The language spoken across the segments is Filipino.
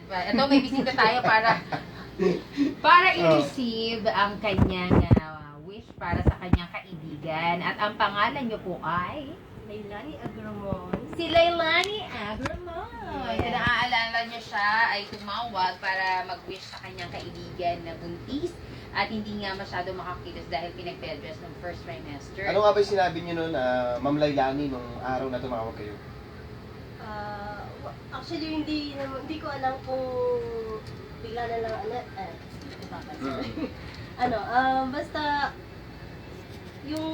Ito, may bisita tayo para i-receive ang kanyang wish para sa kanyang kaibigan. At ang pangalan niyo po ay Leilani Agramon. si Leilani Agramon. Yes. Kung naaalala niyo siya, ay tumawag para mag-wish sa kanyang kaibigan na buntis at hindi nga masyado makakilos dahil pinag-bedrest ng first trimester. Ano nga ba yung sinabi niyo noon, Ma'am Lailani, nung araw na tumawag kayo? Actually, hindi ko alam kung bigla na lang, basta yung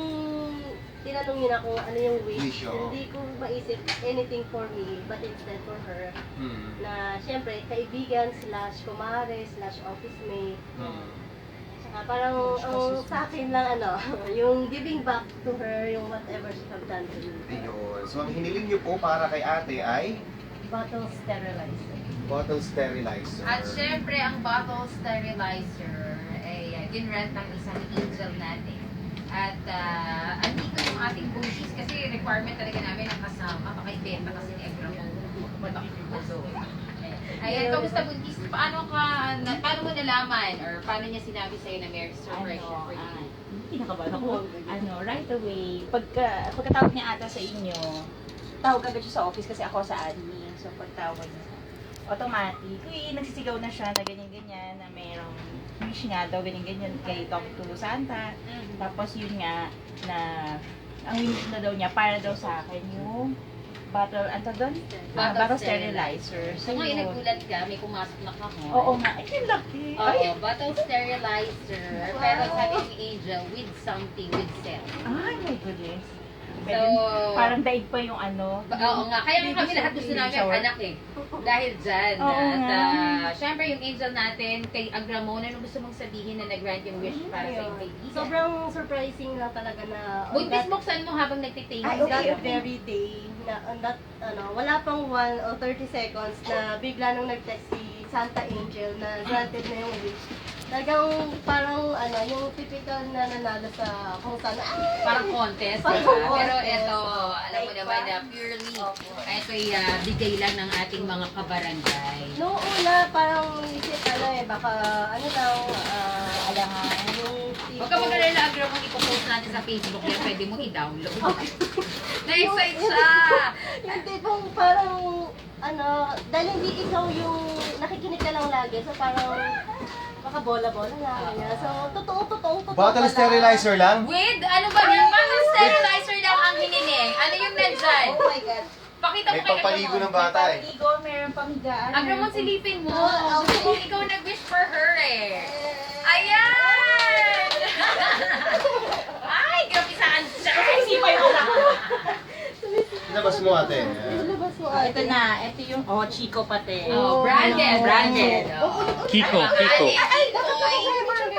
tinanong niya na kung ano yung wish, Wish, oo. hindi ko maisip anything for me, but instead for her, Hmm. na syempre, kaibigan slash kumare slash office mate. Saka parang ang sa akin lang yung giving back to her, yung whatever she have done to me. Ayun. So, ang hiniling niyo po para kay ate ay Bottle sterilizer. bottle sterilizer. At syempre, ang bottle sterilizer ay ginrent ng isang angel natin. At andito yung ating buntis kasi requirement talaga namin ang kasama. Baka ibenta kasi ni Ebra mo. Ayan, kamusta buntis? Paano mo nalaman? Or paano niya sinabi sa'yo na may surprise siya for you? Kinakabahan ako. Right away, pagkatawag niya ata sa inyo, tawag agad siya sa office kasi ako sa admin. So, pagtawag niya, automatic, nagsisigaw na siya na ganyan-ganyan, na mayroong wish nga daw, ganyan-ganyan, kay Talk to Santa. Tapos yun nga, na ang wish na daw niya, para daw sa akin yung bottle, doon? Bottle sterilizer. So ngayon yun. nagulat ka, may pumasok na kahon. Oo nga, ay, ang laki. Oo, bottle sterilizer. Pero sabi ni Angel, with something, with cell. Ay, my goodness. So, Parang daig pa yung ano. Oo nga, kaya nga kami lahat gusto namin Shower. anak eh. Dahil dyan. Oo At nga. syempre yung angel natin, kay Agramon, ano gusto mong sabihin na nag-grant yung wish para sa iyong kaibigan? Sobrang surprising lang talaga na Buntis buksan mo habang nagtitake. on that very day, na on that, wala pang 1 or 30 seconds na bigla nung nag-text si Santa Angel na granted na yung wish. Talagang parang yung typical na nanalo sa kung saan, Parang contest, Parang diba? Pero contest. ito, alam mo naman na purely, ito'y bigay lang ng ating mga kabarangay. Noong una, parang isip baka alangan, yung Huwag ka mag-alala, Agramon, ipopost natin sa Facebook yan, pwede mo i-download. Na-excite siya! Yung tipong parang, dahil hindi ikaw yung nakikinig ka lang lagi, so parang, baka bola-bola na, ganyan. So, totoo Bottle pala. sterilizer lang? With, ano ba yan? Bottle sterilizer lang ang hiniling. Ano yung nandyan? Oh my God. Pakita mo May kay pampaligo Agramon. ng bata eh. Paligo, meron pang higaan. Agramon, silipin mo. Oh, okay. Kung ikaw nag-wish for her eh. Ayan! Ay, grabe saan siya. Kasi pa yung anak ko. Sinabas mo ate. Ilabas mo Ito na, ito yung, Chico pati. Oh, branded. Branded. Kiko.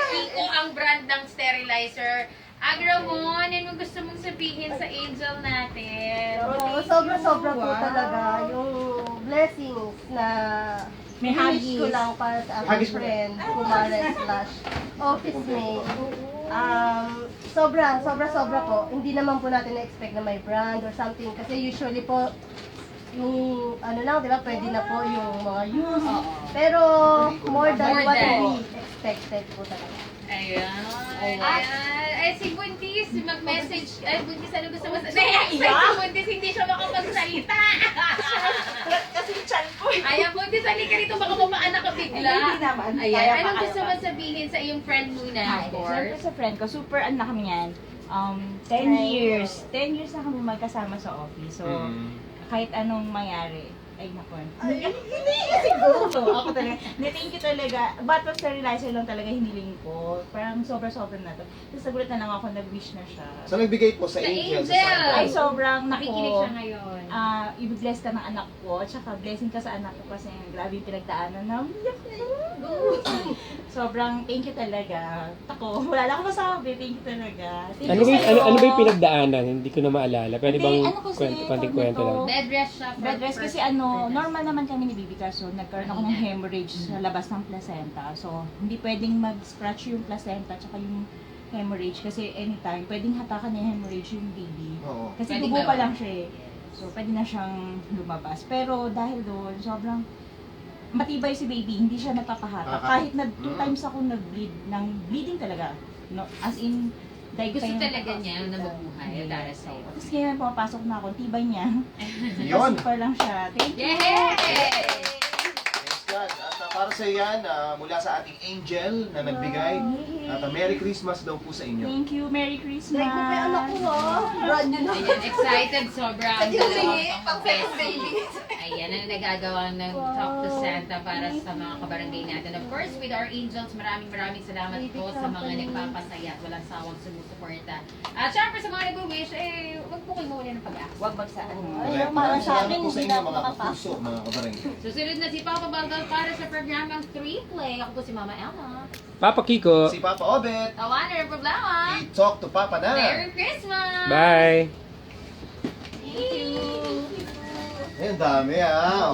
Kiko ang brand ng sterilizer. Agramon, ano gusto mong sabihin sa angel natin? Sobra-sobra po talaga yung blessings na May wish ko huggies. lang para sa Huggies aking mo. friend, kumare slash office mate. Sobra po. Hindi naman po natin na-expect na may brand or something. Kasi usually po, yung di ba, pwede na po yung mga use. Pero more than More what than. we expected po talaga. Ayan. Ayan. Ay, si Buntis, mag-message. Ay, Buntis, ano gusto mo sabihin? Si Buntis, hindi siya makapagsalita. Kasi yung chan ko. Ayan, Buntis, halika rito, baka mamaanak ka bigla. Hindi naman. Ayan, Kaya anong pa, gusto kaya mo pa. sabihin sa iyong friend muna, of Siyempre course? sa friend ko, super na kami yan. 10 years. 10 years na kami magkasama sa office. So, kahit anong mangyari, ay naku. Hindi siguro. Ako talaga. Thank you talaga. Bottle sterilizer lang talaga hiniling ko. Parang sobra-sobra na to. Tapos nagulat na lang ako, nag-wish na siya. So nagbigay po sa Sa angel. angel! Ay, sobrang Nakikinig siya ngayon. i-bless ka ng anak ko, tsaka blessing ka sa anak ko kasi grabe yung pinagdaanan na sobrang thank you talaga. Ako, wala lang ako masabi, thank you talaga. Thank Ano you ba, sa'yo. ano ba yung pinagdaanan? Hindi ko na maalala. Pwede Hindi, bang ano kasi, konting tawag kwento nito, lang? Bed rest siya. Bed rest kasi normal naman kami ni Bibi kaso nagkaroon ako ng hemorrhage sa labas ng placenta. So, hindi pwedeng mag-scratch yung placenta tsaka yung hemorrhage kasi anytime pwedeng hatakan ng hemorrhage yung baby. Oo. Kasi Pwede dugo ba? pa lang siya eh. So, pwede na siyang lumabas. Pero dahil doon, sobrang matibay si baby, hindi siya nagpapahatak. Kahit na 2 times ako nag-bleed, ng bleeding talaga. No, as in, dahil Gusto talaga niya na mabuhay para sa'yo. Tapos ngayon, papasok na ako, tibay niya. Yun. Super lang siya. Thank you. Yay! Praise God. At para sa yan, mula sa ating angel na nagbigay. At Merry Christmas daw po sa inyo. Thank you. Merry Christmas. Like ko pa yung anak ko, ha? Brand new na. Ayan, excited sobra ang dalawang Pang second baby. Ayan ang nagagawa ng Talk to Santa para sa mga kabarangay natin. Of course, with our angels, maraming salamat po sa mga nagpapasaya at walang sawang sumusuporta. At syempre sa mga nag-wish, wag po kayo mawala ng pag-asa. Huwag magsaan. Ay, para sa akin, po sa hindi inyo na ako mga makapasok. kapuso, mga kabarangay. Susunod na si Papa Balgal para sa programang 3Play. Ako po si Mama Elma. Papa Kiko. Si Papa Obet. Tawanan ang problema. I-talk to Papa na. Merry Christmas! Bye. Thank you! Ayun, dami ah.